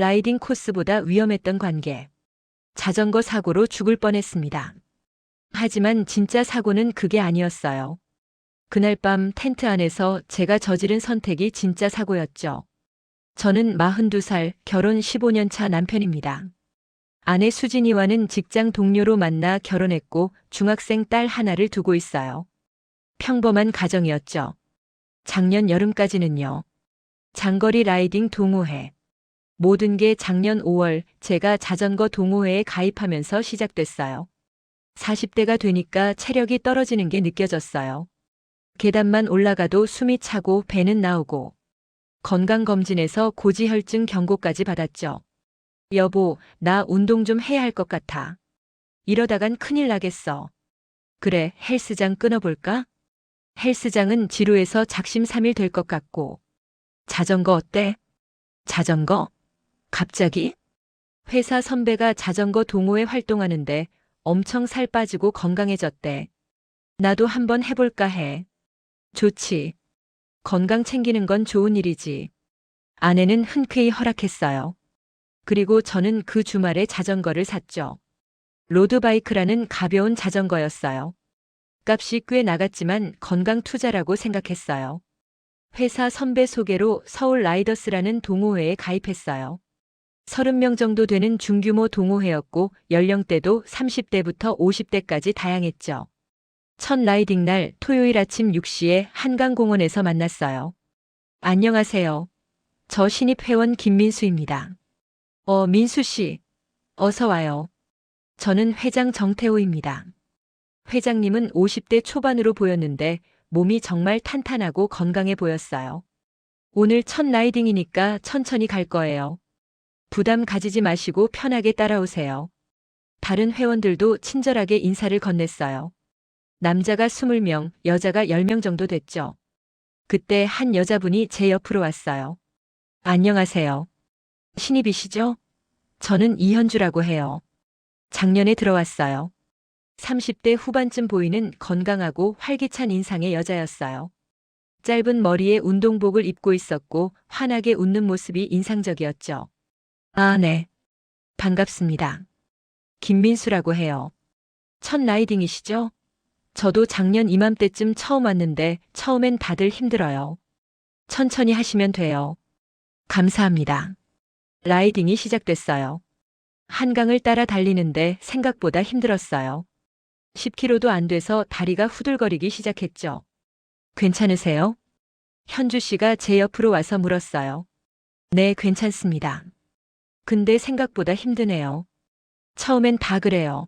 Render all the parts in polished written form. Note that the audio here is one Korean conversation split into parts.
라이딩 코스보다 위험했던 관계. 자전거 사고로 죽을 뻔했습니다. 하지만 진짜 사고는 그게 아니었어요. 그날 밤 텐트 안에서 제가 저지른 선택이 진짜 사고였죠. 저는 42살, 결혼 15년 차 남편입니다. 아내 수진이와는 직장 동료로 만나 결혼했고 중학생 딸 하나를 두고 있어요. 평범한 가정이었죠. 작년 여름까지는요. 장거리 라이딩 동호회. 모든 게 작년 5월 제가 자전거 동호회에 가입하면서 시작됐어요. 40대가 되니까 체력이 떨어지는 게 느껴졌어요. 계단만 올라가도 숨이 차고 배는 나오고 건강검진에서 고지혈증 경고까지 받았죠. 여보, 나 운동 좀 해야 할 것 같아. 이러다간 큰일 나겠어. 그래, 헬스장 끊어볼까? 헬스장은 지루해서 작심삼일 될 것 같고. 자전거 어때? 자전거? 갑자기? 회사 선배가 자전거 동호회 활동하는데 엄청 살 빠지고 건강해졌대. 나도 한번 해볼까 해. 좋지. 건강 챙기는 건 좋은 일이지. 아내는 흔쾌히 허락했어요. 그리고 저는 그 주말에 자전거를 샀죠. 로드바이크라는 가벼운 자전거였어요. 값이 꽤 나갔지만 건강 투자라고 생각했어요. 회사 선배 소개로 서울 라이더스라는 동호회에 가입했어요. 30명 정도 되는 중규모 동호회였고 연령대도 30대부터 50대까지 다양했죠. 첫 라이딩 날 토요일 아침 6시에 한강공원에서 만났어요. 안녕하세요. 저 신입 회원 김민수입니다. 민수 씨. 어서 와요. 저는 회장 정태호입니다. 회장님은 50대 초반으로 보였는데 몸이 정말 탄탄하고 건강해 보였어요. 오늘 첫 라이딩이니까 천천히 갈 거예요. 부담 가지지 마시고 편하게 따라오세요. 다른 회원들도 친절하게 인사를 건넸어요. 남자가 20명, 여자가 10명 정도 됐죠. 그때 한 여자분이 제 옆으로 왔어요. 안녕하세요. 신입이시죠? 저는 이현주라고 해요. 작년에 들어왔어요. 30대 후반쯤 보이는 건강하고 활기찬 인상의 여자였어요. 짧은 머리에 운동복을 입고 있었고 환하게 웃는 모습이 인상적이었죠. 아, 네. 반갑습니다. 김민수라고 해요. 첫 라이딩이시죠? 저도 작년 이맘때쯤 처음 왔는데 처음엔 다들 힘들어요. 천천히 하시면 돼요. 감사합니다. 라이딩이 시작됐어요. 한강을 따라 달리는데 생각보다 힘들었어요. 10km도 안 돼서 다리가 후들거리기 시작했죠. 괜찮으세요? 현주 씨가 제 옆으로 와서 물었어요. 네, 괜찮습니다. 근데 생각보다 힘드네요. 처음엔 다 그래요.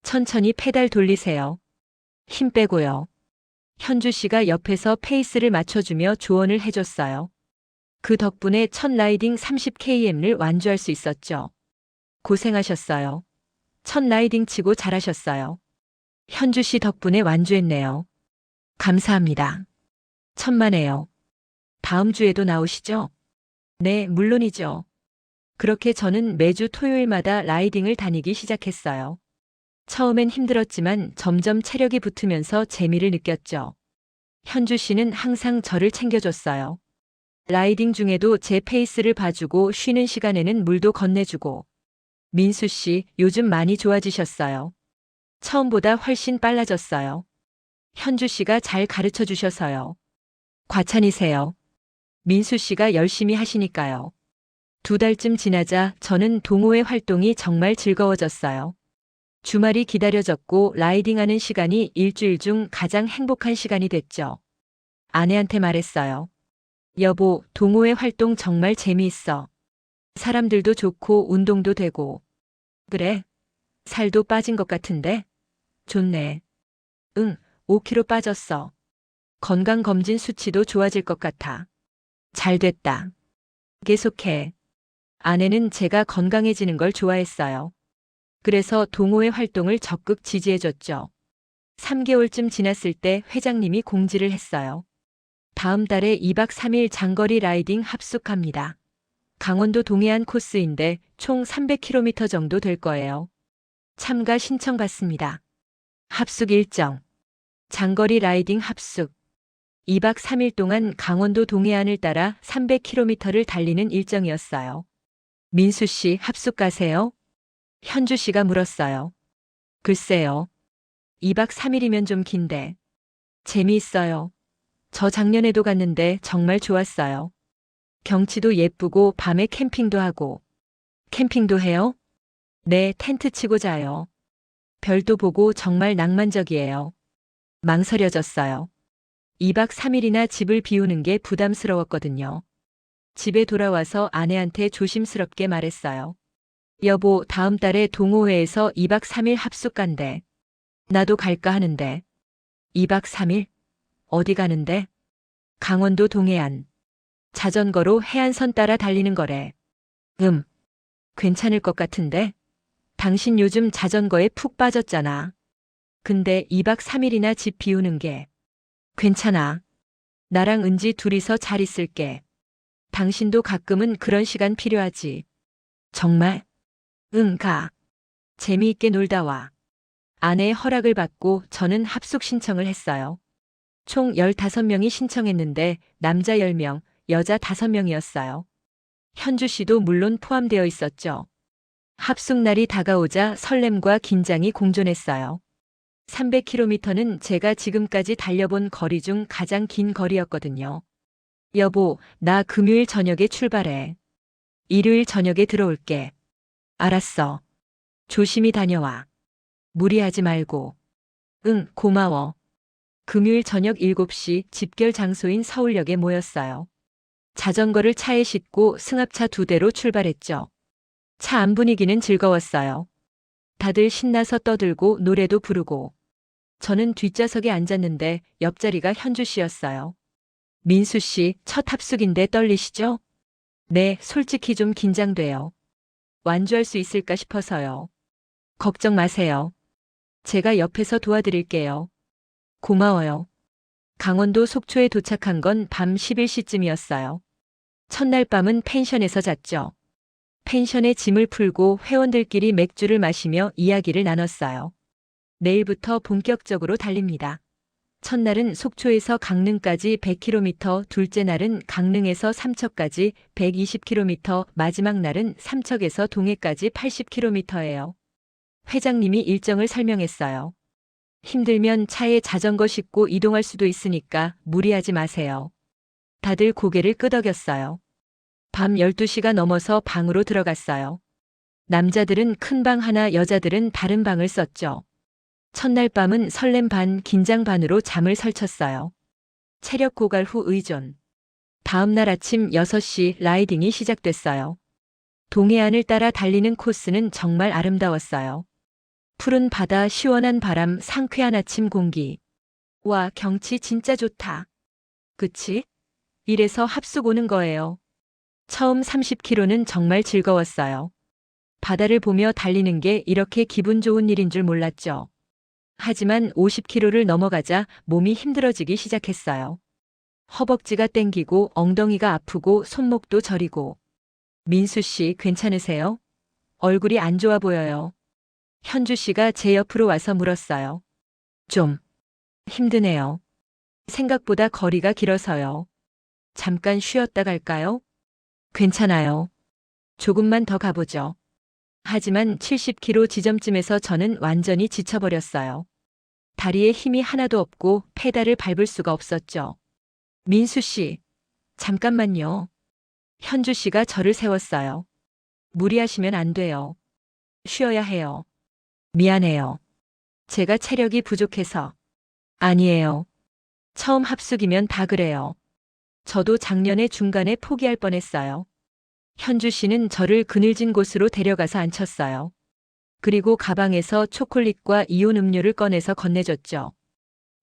천천히 페달 돌리세요. 힘 빼고요. 현주 씨가 옆에서 페이스를 맞춰주며 조언을 해줬어요. 그 덕분에 첫 라이딩 30km를 완주할 수 있었죠. 고생하셨어요. 첫 라이딩 치고 잘하셨어요. 현주 씨 덕분에 완주했네요. 감사합니다. 천만에요. 다음 주에도 나오시죠? 네, 물론이죠. 그렇게 저는 매주 토요일마다 라이딩을 다니기 시작했어요. 처음엔 힘들었지만 점점 체력이 붙으면서 재미를 느꼈죠. 현주 씨는 항상 저를 챙겨줬어요. 라이딩 중에도 제 페이스를 봐주고 쉬는 시간에는 물도 건네주고. 민수 씨, 요즘 많이 좋아지셨어요. 처음보다 훨씬 빨라졌어요. 현주 씨가 잘 가르쳐 주셔서요. 과찬이세요. 민수 씨가 열심히 하시니까요. 2달쯤 지나자 저는 동호회 활동이 정말 즐거워졌어요. 주말이 기다려졌고 라이딩하는 시간이 일주일 중 가장 행복한 시간이 됐죠. 아내한테 말했어요. 여보, 동호회 활동 정말 재미있어. 사람들도 좋고 운동도 되고. 그래? 살도 빠진 것 같은데? 좋네. 응, 5kg 빠졌어. 건강검진 수치도 좋아질 것 같아. 잘 됐다. 계속해. 아내는 제가 건강해지는 걸 좋아했어요. 그래서 동호회 활동을 적극 지지해줬죠. 3개월쯤 지났을 때 회장님이 공지를 했어요. 다음 달에 2박 3일 장거리 라이딩 합숙합니다. 강원도 동해안 코스인데 총 300km 정도 될 거예요. 참가 신청 받습니다. 합숙 일정. 장거리 라이딩 합숙. 2박 3일 동안 강원도 동해안을 따라 300km를 달리는 일정이었어요. 민수 씨 합숙 가세요? 현주 씨가 물었어요. 글쎄요. 2박 3일이면 좀 긴데. 재미있어요. 저 작년에도 갔는데 정말 좋았어요. 경치도 예쁘고 밤에 캠핑도 하고. 캠핑도 해요? 네, 텐트 치고 자요. 별도 보고 정말 낭만적이에요. 망설여졌어요. 2박 3일이나 집을 비우는 게 부담스러웠거든요. 집에 돌아와서 아내한테 조심스럽게 말했어요. 여보, 다음 달에 동호회에서 2박 3일 합숙 간대. 나도 갈까 하는데. 2박 3일? 어디 가는데? 강원도 동해안. 자전거로 해안선 따라 달리는 거래. 괜찮을 것 같은데? 당신 요즘 자전거에 푹 빠졌잖아. 근데 2박 3일이나 집 비우는 게. 괜찮아. 나랑 은지 둘이서 잘 있을게. 당신도 가끔은 그런 시간 필요하지. 정말? 응, 가. 재미있게 놀다 와. 아내의 허락을 받고 저는 합숙 신청을 했어요. 총 15명이 신청했는데 남자 10명, 여자 5명이었어요. 현주 씨도 물론 포함되어 있었죠. 합숙 날이 다가오자 설렘과 긴장이 공존했어요. 300km는 제가 지금까지 달려본 거리 중 가장 긴 거리였거든요. 여보, 나 금요일 저녁에 출발해. 일요일 저녁에 들어올게. 알았어. 조심히 다녀와. 무리하지 말고. 응, 고마워. 금요일 저녁 7시 집결 장소인 서울역에 모였어요. 자전거를 차에 싣고 승합차 2대로 출발했죠. 차 안 분위기는 즐거웠어요. 다들 신나서 떠들고 노래도 부르고. 저는 뒷좌석에 앉았는데 옆자리가 현주 씨였어요. 민수 씨, 첫 합숙인데 떨리시죠? 네, 솔직히 좀 긴장돼요. 완주할 수 있을까 싶어서요. 걱정 마세요. 제가 옆에서 도와드릴게요. 고마워요. 강원도 속초에 도착한 건 밤 11시쯤이었어요. 첫날 밤은 펜션에서 잤죠. 펜션에 짐을 풀고 회원들끼리 맥주를 마시며 이야기를 나눴어요. 내일부터 본격적으로 달립니다. 첫날은 속초에서 강릉까지 100km, 둘째 날은 강릉에서 삼척까지 120km, 마지막 날은 삼척에서 동해까지 80km예요. 회장님이 일정을 설명했어요. 힘들면 차에 자전거 싣고 이동할 수도 있으니까 무리하지 마세요. 다들 고개를 끄덕였어요. 밤 12시가 넘어서 방으로 들어갔어요. 남자들은 큰 방 하나, 여자들은 다른 방을 썼죠. 첫날 밤은 설렘 반, 긴장 반으로 잠을 설쳤어요. 체력 고갈 후 의존. 다음 날 아침 6시 라이딩이 시작됐어요. 동해안을 따라 달리는 코스는 정말 아름다웠어요. 푸른 바다, 시원한 바람, 상쾌한 아침 공기. 와, 경치 진짜 좋다. 그치? 이래서 합숙 오는 거예요. 처음 30km는 정말 즐거웠어요. 바다를 보며 달리는 게 이렇게 기분 좋은 일인 줄 몰랐죠. 하지만 50km를 넘어가자 몸이 힘들어지기 시작했어요. 허벅지가 땡기고 엉덩이가 아프고 손목도 저리고. 민수 씨 괜찮으세요? 얼굴이 안 좋아 보여요. 현주 씨가 제 옆으로 와서 물었어요. 좀 힘드네요. 생각보다 거리가 길어서요. 잠깐 쉬었다 갈까요? 괜찮아요. 조금만 더 가보죠. 하지만 70km 지점쯤에서 저는 완전히 지쳐버렸어요. 다리에 힘이 하나도 없고 페달을 밟을 수가 없었죠. 민수 씨, 잠깐만요. 현주 씨가 저를 세웠어요. 무리하시면 안 돼요. 쉬어야 해요. 미안해요. 제가 체력이 부족해서. 아니에요. 처음 합숙이면 다 그래요. 저도 작년에 중간에 포기할 뻔했어요. 현주 씨는 저를 그늘진 곳으로 데려가서 앉혔어요. 그리고 가방에서 초콜릿과 이온 음료를 꺼내서 건네줬죠.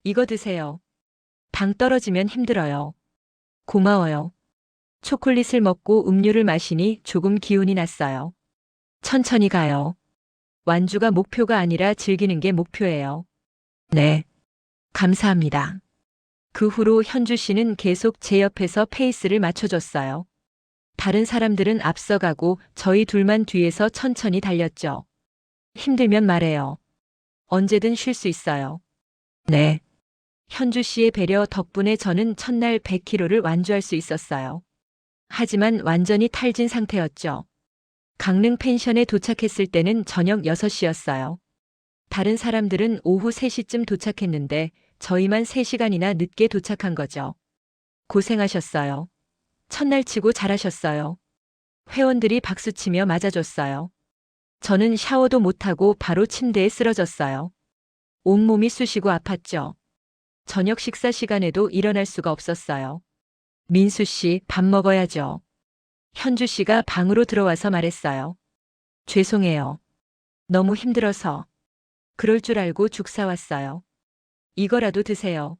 이거 드세요. 당 떨어지면 힘들어요. 고마워요. 초콜릿을 먹고 음료를 마시니 조금 기운이 났어요. 천천히 가요. 완주가 목표가 아니라 즐기는 게 목표예요. 네. 감사합니다. 그 후로 현주 씨는 계속 제 옆에서 페이스를 맞춰줬어요. 다른 사람들은 앞서가고 저희 둘만 뒤에서 천천히 달렸죠. 힘들면 말해요. 언제든 쉴 수 있어요. 네. 현주 씨의 배려 덕분에 저는 첫날 100km를 완주할 수 있었어요. 하지만 완전히 탈진 상태였죠. 강릉 펜션에 도착했을 때는 저녁 6시였어요. 다른 사람들은 오후 3시쯤 도착했는데 저희만 3시간이나 늦게 도착한 거죠. 고생하셨어요. 첫날 치고 잘하셨어요. 회원들이 박수치며 맞아줬어요. 저는 샤워도 못하고 바로 침대에 쓰러졌어요. 온몸이 쑤시고 아팠죠. 저녁 식사 시간에도 일어날 수가 없었어요. 민수 씨, 밥 먹어야죠. 현주 씨가 방으로 들어와서 말했어요. 죄송해요. 너무 힘들어서. 그럴 줄 알고 죽 사왔어요. 이거라도 드세요.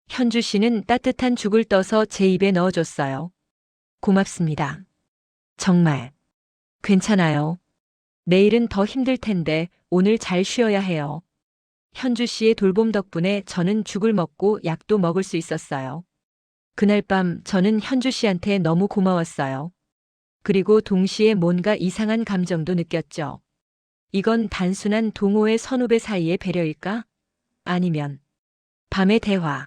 현주 씨는 따뜻한 죽을 떠서 제 입에 넣어줬어요. 고맙습니다. 정말. 괜찮아요. 내일은 더 힘들 텐데 오늘 잘 쉬어야 해요. 현주 씨의 돌봄 덕분에 저는 죽을 먹고 약도 먹을 수 있었어요. 그날 밤 저는 현주 씨한테 너무 고마웠어요. 그리고 동시에 뭔가 이상한 감정도 느꼈죠. 이건 단순한 동호회 선후배 사이의 배려일까? 아니면 밤의 대화.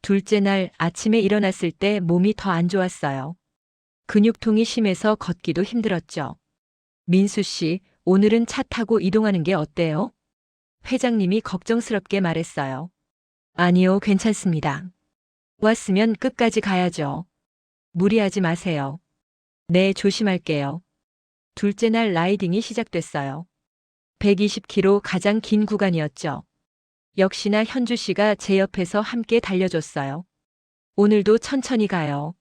둘째 날 아침에 일어났을 때 몸이 더 안 좋았어요. 근육통이 심해서 걷기도 힘들었죠. 민수 씨, 오늘은 차 타고 이동하는 게 어때요? 회장님이 걱정스럽게 말했어요. 아니요, 괜찮습니다. 왔으면 끝까지 가야죠. 무리하지 마세요. 네, 조심할게요. 둘째 날 라이딩이 시작됐어요. 120km 가장 긴 구간이었죠. 역시나 현주 씨가 제 옆에서 함께 달려줬어요. 오늘도 천천히 가요.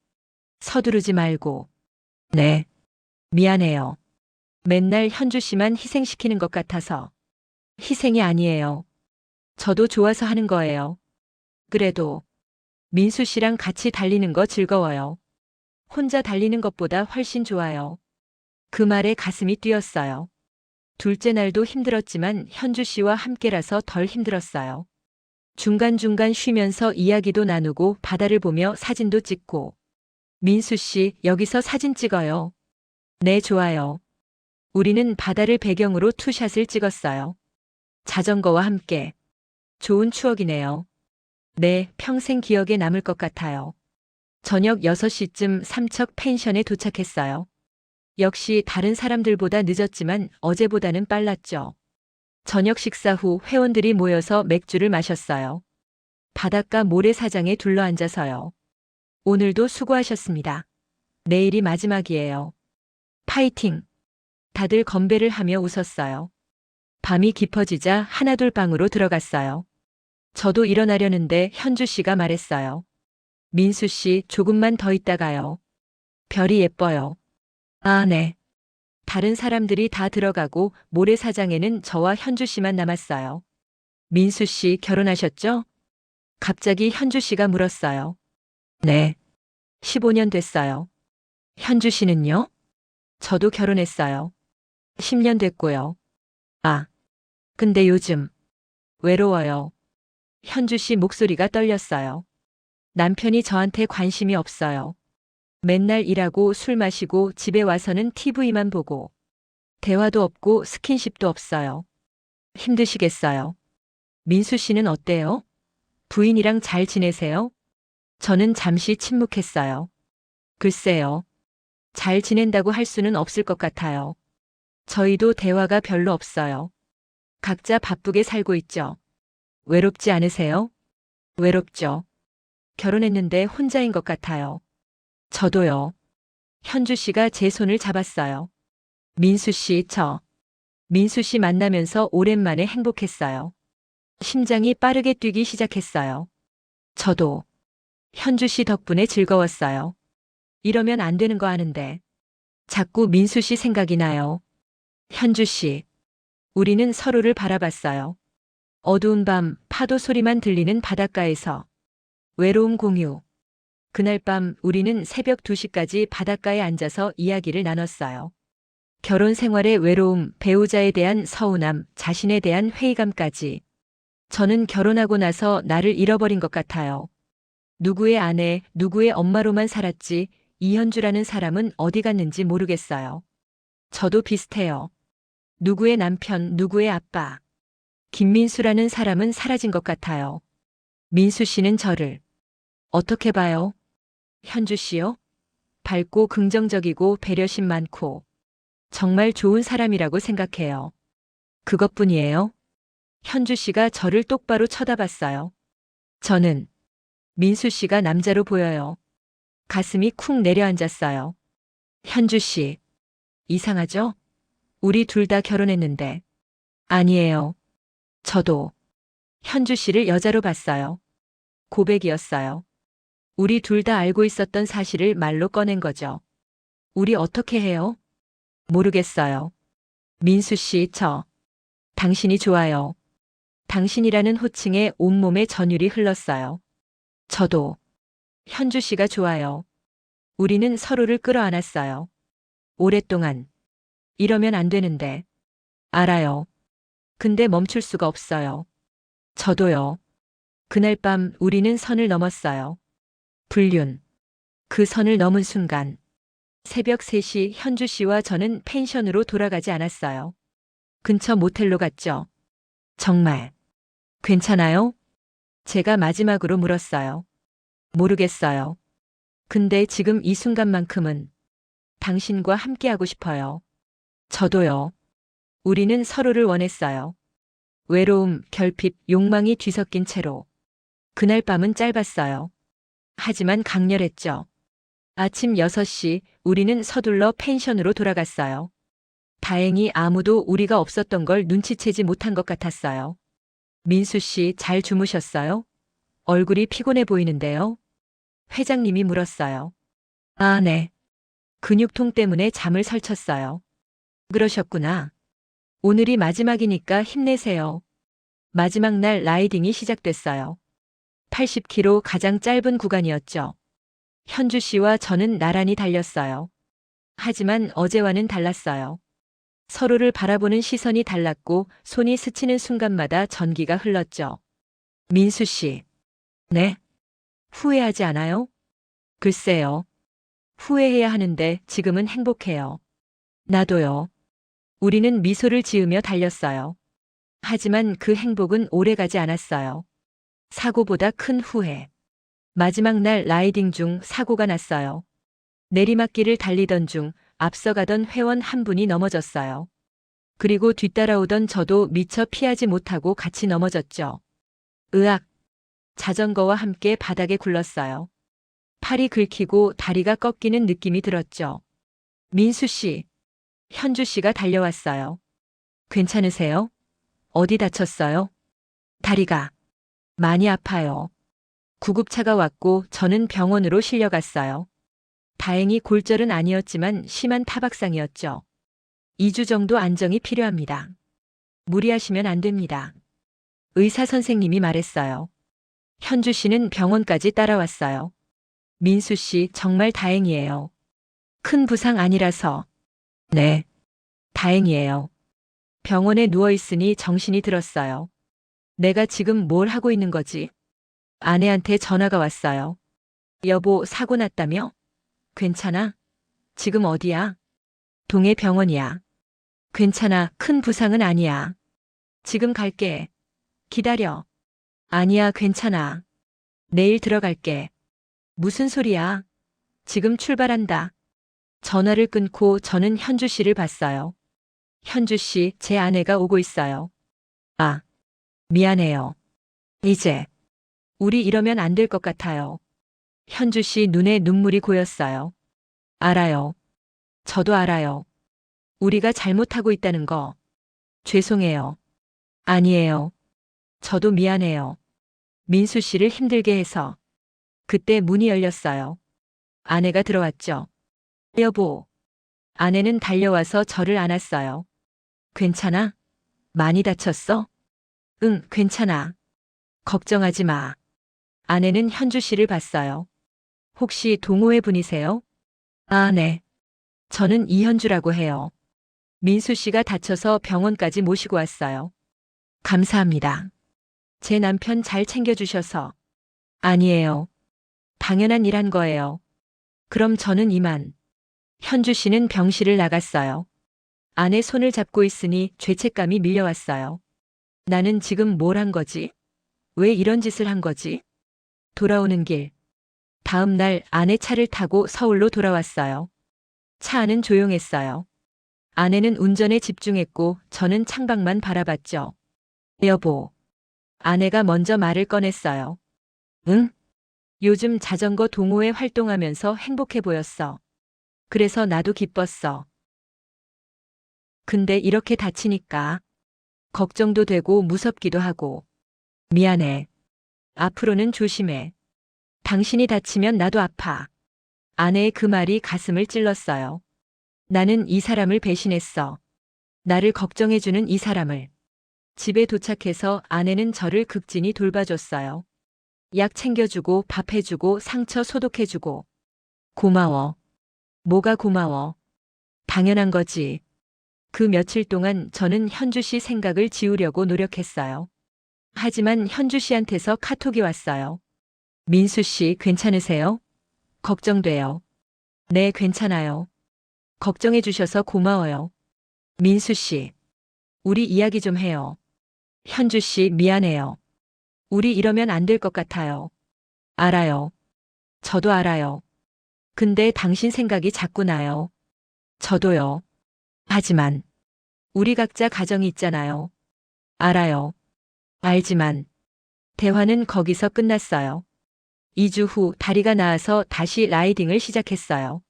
서두르지 말고. 네. 미안해요. 맨날 현주 씨만 희생시키는 것 같아서. 희생이 아니에요. 저도 좋아서 하는 거예요. 그래도 민수 씨랑 같이 달리는 거 즐거워요. 혼자 달리는 것보다 훨씬 좋아요. 그 말에 가슴이 뛰었어요. 둘째 날도 힘들었지만 현주 씨와 함께라서 덜 힘들었어요. 중간중간 쉬면서 이야기도 나누고 바다를 보며 사진도 찍고. 민수 씨, 여기서 사진 찍어요. 네, 좋아요. 우리는 바다를 배경으로 투샷을 찍었어요. 자전거와 함께. 좋은 추억이네요. 네, 평생 기억에 남을 것 같아요. 저녁 6시쯤 삼척 펜션에 도착했어요. 역시 다른 사람들보다 늦었지만 어제보다는 빨랐죠. 저녁 식사 후 회원들이 모여서 맥주를 마셨어요. 바닷가 모래사장에 둘러앉아서요. 오늘도 수고하셨습니다. 내일이 마지막이에요. 파이팅! 다들 건배를 하며 웃었어요. 밤이 깊어지자 하나둘 방으로 들어갔어요. 저도 일어나려는데 현주 씨가 말했어요. 민수 씨, 조금만 더 있다 가요. 별이 예뻐요. 아, 네. 다른 사람들이 다 들어가고 모래사장에는 저와 현주 씨만 남았어요. 민수 씨 결혼하셨죠? 갑자기 현주 씨가 물었어요. 네. 15년 됐어요. 현주 씨는요? 저도 결혼했어요. 10년 됐고요. 아, 근데 요즘 외로워요. 현주 씨 목소리가 떨렸어요. 남편이 저한테 관심이 없어요. 맨날 일하고 술 마시고 집에 와서는 TV만 보고 대화도 없고 스킨십도 없어요. 힘드시겠어요. 민수 씨는 어때요? 부인이랑 잘 지내세요? 저는 잠시 침묵했어요. 글쎄요. 잘 지낸다고 할 수는 없을 것 같아요. 저희도 대화가 별로 없어요. 각자 바쁘게 살고 있죠. 외롭지 않으세요? 외롭죠. 결혼했는데 혼자인 것 같아요. 저도요. 현주 씨가 제 손을 잡았어요. 민수 씨, 민수 씨 만나면서 오랜만에 행복했어요. 심장이 빠르게 뛰기 시작했어요. 저도 현주 씨 덕분에 즐거웠어요. 이러면 안 되는 거 아는데. 자꾸 민수 씨 생각이 나요. 현주 씨. 우리는 서로를 바라봤어요. 어두운 밤 파도 소리만 들리는 바닷가에서. 외로움 공유. 그날 밤 우리는 새벽 2시까지 바닷가에 앉아서 이야기를 나눴어요. 결혼 생활의 외로움, 배우자에 대한 서운함, 자신에 대한 회의감까지. 저는 결혼하고 나서 나를 잃어버린 것 같아요. 누구의 아내, 누구의 엄마로만 살았지 이현주라는 사람은 어디 갔는지 모르겠어요. 저도 비슷해요. 누구의 남편, 누구의 아빠. 김민수라는 사람은 사라진 것 같아요. 민수 씨는 저를 어떻게 봐요? 현주 씨요? 밝고 긍정적이고 배려심 많고 정말 좋은 사람이라고 생각해요. 그것뿐이에요. 현주 씨가 저를 똑바로 쳐다봤어요. 저는 민수 씨가 남자로 보여요. 가슴이 쿵 내려앉았어요. 현주 씨, 이상하죠? 우리 둘 다 결혼했는데. 아니에요. 저도 현주 씨를 여자로 봤어요. 고백이었어요. 우리 둘 다 알고 있었던 사실을 말로 꺼낸 거죠. 우리 어떻게 해요? 모르겠어요. 민수 씨, 당신이 좋아요. 당신이라는 호칭에 온몸에 전율이 흘렀어요. 저도 현주 씨가 좋아요. 우리는 서로를 끌어안았어요. 오랫동안. 이러면 안 되는데. 알아요. 근데 멈출 수가 없어요. 저도요. 그날 밤 우리는 선을 넘었어요. 불륜. 그 선을 넘은 순간 새벽 3시 현주 씨와 저는 펜션으로 돌아가지 않았어요. 근처 모텔로 갔죠. 정말 괜찮아요? 제가 마지막으로 물었어요. 모르겠어요. 근데 지금 이 순간만큼은 당신과 함께하고 싶어요. 저도요. 우리는 서로를 원했어요. 외로움, 결핍, 욕망이 뒤섞인 채로. 그날 밤은 짧았어요. 하지만 강렬했죠. 아침 6시 우리는 서둘러 펜션으로 돌아갔어요. 다행히 아무도 우리가 없었던 걸 눈치채지 못한 것 같았어요. 민수 씨 잘 주무셨어요? 얼굴이 피곤해 보이는데요. 회장님이 물었어요. 아, 네. 근육통 때문에 잠을 설쳤어요. 그러셨구나. 오늘이 마지막이니까 힘내세요. 마지막 날 라이딩이 시작됐어요. 80km 가장 짧은 구간이었죠. 현주 씨와 저는 나란히 달렸어요. 하지만 어제와는 달랐어요. 서로를 바라보는 시선이 달랐고 손이 스치는 순간마다 전기가 흘렀죠. 민수 씨. 네? 후회하지 않아요? 글쎄요. 후회해야 하는데 지금은 행복해요. 나도요. 우리는 미소를 지으며 달렸어요. 하지만 그 행복은 오래가지 않았어요. 사고보다 큰 후회. 마지막 날 라이딩 중 사고가 났어요. 내리막길을 달리던 중 앞서가던 회원 한 분이 넘어졌어요. 그리고 뒤따라오던 저도 미처 피하지 못하고 같이 넘어졌죠. 으악! 자전거와 함께 바닥에 굴렀어요. 팔이 긁히고 다리가 꺾이는 느낌이 들었죠. 민수 씨, 현주 씨가 달려왔어요. 괜찮으세요? 어디 다쳤어요? 다리가 많이 아파요. 구급차가 왔고 저는 병원으로 실려갔어요. 다행히 골절은 아니었지만 심한 타박상이었죠. 2주 정도 안정이 필요합니다. 무리하시면 안 됩니다. 의사 선생님이 말했어요. 현주 씨는 병원까지 따라왔어요. 민수 씨 정말 다행이에요. 큰 부상 아니라서. 네. 다행이에요. 병원에 누워 있으니 정신이 들었어요. 내가 지금 뭘 하고 있는 거지? 아내한테 전화가 왔어요. 여보, 사고 났다며? 괜찮아? 지금 어디야? 동해 병원이야. 괜찮아, 큰 부상은 아니야. 지금 갈게. 기다려. 아니야, 괜찮아. 내일 들어갈게. 무슨 소리야? 지금 출발한다. 전화를 끊고 저는 현주 씨를 봤어요. 현주 씨, 제 아내가 오고 있어요. 아, 미안해요. 이제 우리 이러면 안 될 것 같아요. 현주 씨 눈에 눈물이 고였어요. 알아요. 저도 알아요. 우리가 잘못하고 있다는 거. 죄송해요. 아니에요. 저도 미안해요. 민수 씨를 힘들게 해서. 그때 문이 열렸어요. 아내가 들어왔죠. 여보. 아내는 달려와서 저를 안았어요. 괜찮아? 많이 다쳤어? 응, 괜찮아. 걱정하지 마. 아내는 현주 씨를 봤어요. 혹시 동호회 분이세요? 아, 네. 저는 이현주라고 해요. 민수 씨가 다쳐서 병원까지 모시고 왔어요. 감사합니다. 제 남편 잘 챙겨주셔서. 아니에요. 당연한 일 한 거예요. 그럼 저는 이만. 현주 씨는 병실을 나갔어요. 아내 손을 잡고 있으니 죄책감이 밀려왔어요. 나는 지금 뭘 한 거지? 왜 이런 짓을 한 거지? 돌아오는 길. 다음 날 아내 차를 타고 서울로 돌아왔어요. 차 안은 조용했어요. 아내는 운전에 집중했고 저는 창밖만 바라봤죠. 여보. 아내가 먼저 말을 꺼냈어요. 응? 요즘 자전거 동호회 활동하면서 행복해 보였어. 그래서 나도 기뻤어. 근데 이렇게 다치니까 걱정도 되고 무섭기도 하고. 미안해. 앞으로는 조심해. 당신이 다치면 나도 아파. 아내의 그 말이 가슴을 찔렀어요. 나는 이 사람을 배신했어. 나를 걱정해주는 이 사람을. 집에 도착해서 아내는 저를 극진히 돌봐줬어요. 약 챙겨주고 밥 해주고 상처 소독해주고. 고마워. 뭐가 고마워. 당연한 거지. 그 며칠 동안 저는 현주 씨 생각을 지우려고 노력했어요. 하지만 현주 씨한테서 카톡이 왔어요. 민수 씨 괜찮으세요? 걱정돼요. 네, 괜찮아요. 걱정해 주셔서 고마워요. 민수 씨, 우리 이야기 좀 해요. 현주 씨 미안해요. 우리 이러면 안 될 것 같아요. 알아요. 저도 알아요. 근데 당신 생각이 자꾸 나요. 저도요. 하지만 우리 각자 가정이 있잖아요. 알아요. 알지만 대화는 거기서 끝났어요. 2주 후 다리가 나아서 다시 라이딩을 시작했어요.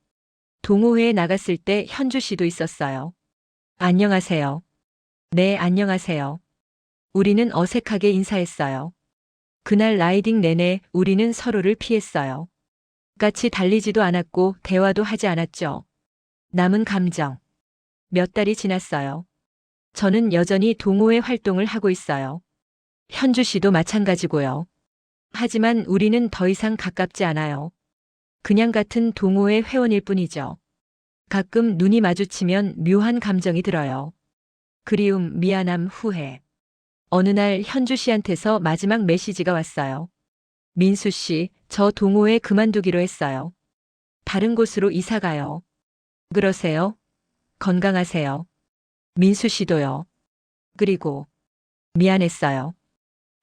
동호회에 나갔을 때 현주 씨도 있었어요. 안녕하세요. 네, 안녕하세요. 우리는 어색하게 인사했어요. 그날 라이딩 내내 우리는 서로를 피했어요. 같이 달리지도 않았고 대화도 하지 않았죠. 남은 감정. 몇 달이 지났어요. 저는 여전히 동호회 활동을 하고 있어요. 현주 씨도 마찬가지고요. 하지만 우리는 더 이상 가깝지 않아요. 그냥 같은 동호회 회원일 뿐이죠. 가끔 눈이 마주치면 묘한 감정이 들어요. 그리움, 미안함, 후회. 어느 날 현주 씨한테서 마지막 메시지가 왔어요. 민수 씨, 저 동호회 그만두기로 했어요. 다른 곳으로 이사 가요. 그러세요? 건강하세요. 민수 씨도요. 그리고 미안했어요.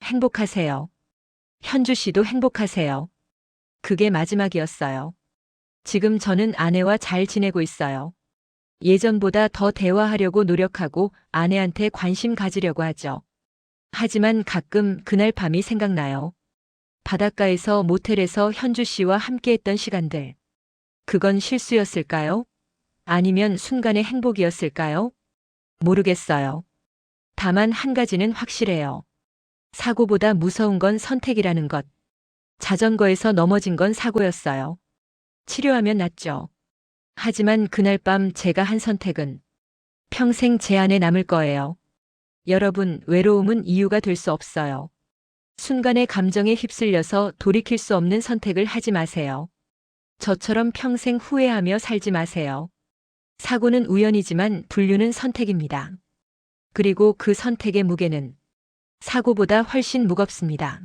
행복하세요. 현주 씨도 행복하세요. 그게 마지막이었어요. 지금 저는 아내와 잘 지내고 있어요. 예전보다 더 대화하려고 노력하고 아내한테 관심 가지려고 하죠. 하지만 가끔 그날 밤이 생각나요. 바닷가에서 모텔에서 현주 씨와 함께했던 시간들. 그건 실수였을까요? 아니면 순간의 행복이었을까요? 모르겠어요. 다만 한 가지는 확실해요. 사고보다 무서운 건 선택이라는 것. 자전거에서 넘어진 건 사고였어요. 치료하면 낫죠. 하지만 그날 밤 제가 한 선택은 평생 제 안에 남을 거예요. 여러분, 외로움은 이유가 될 수 없어요. 순간의 감정에 휩쓸려서 돌이킬 수 없는 선택을 하지 마세요. 저처럼 평생 후회하며 살지 마세요. 사고는 우연이지만 분류는 선택입니다. 그리고 그 선택의 무게는 사고보다 훨씬 무겁습니다.